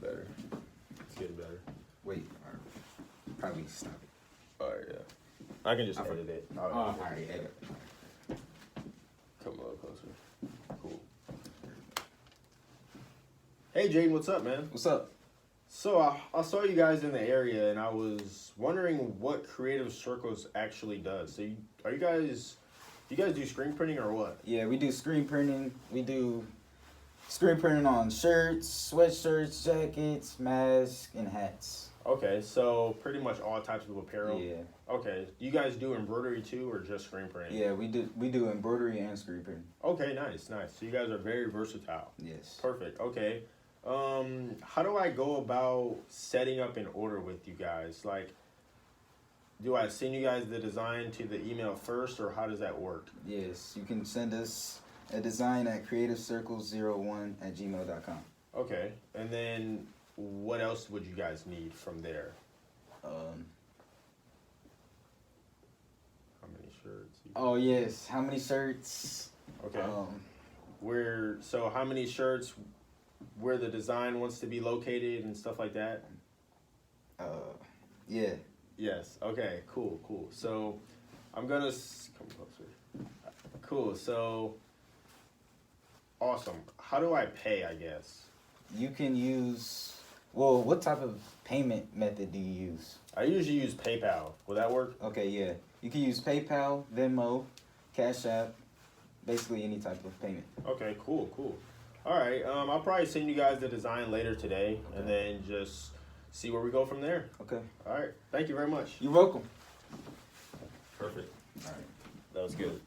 better. It's getting better. Wait, probably stop it. All right, yeah. I can just edit it. All right, edit. Come a little closer. Cool. Hey, Jaden, what's up, man? What's up? So I saw you guys in the area, and I was wondering what Creative Circles actually does. So, you guys do screen printing or what? Yeah, we do screen printing. We do screen printing on shirts, sweatshirts, jackets, masks, and hats. Okay, so pretty much all types of apparel. Yeah. Okay, you guys do embroidery too, or just screen printing? Yeah, we do embroidery and screen printing. Okay, nice. So you guys are very versatile. Yes. Perfect. Okay. How do I go about setting up an order with you guys? Like, do I send you guys the design to the email first, or how does that work? Yes, you can send us a design at creativecircles01@gmail.com. Okay, and then what else would you guys need from there? How many shirts? Oh yes, how many shirts? Okay. How many shirts? Where the design wants to be located and stuff like that? Yeah. Yes. Okay. Cool. So, I'm gonna come closer. Cool. So, awesome. How do I pay? I guess You can use. Well, what type of payment method do you use? I usually use PayPal. Will that work? Okay, yeah. You can use PayPal, Venmo, Cash App, basically any type of payment. Okay. Cool. All right. I'll probably send you guys the design later today, and then just see where we go from there. Okay. All right. Thank you very much. You're welcome. Perfect. All right. That was good.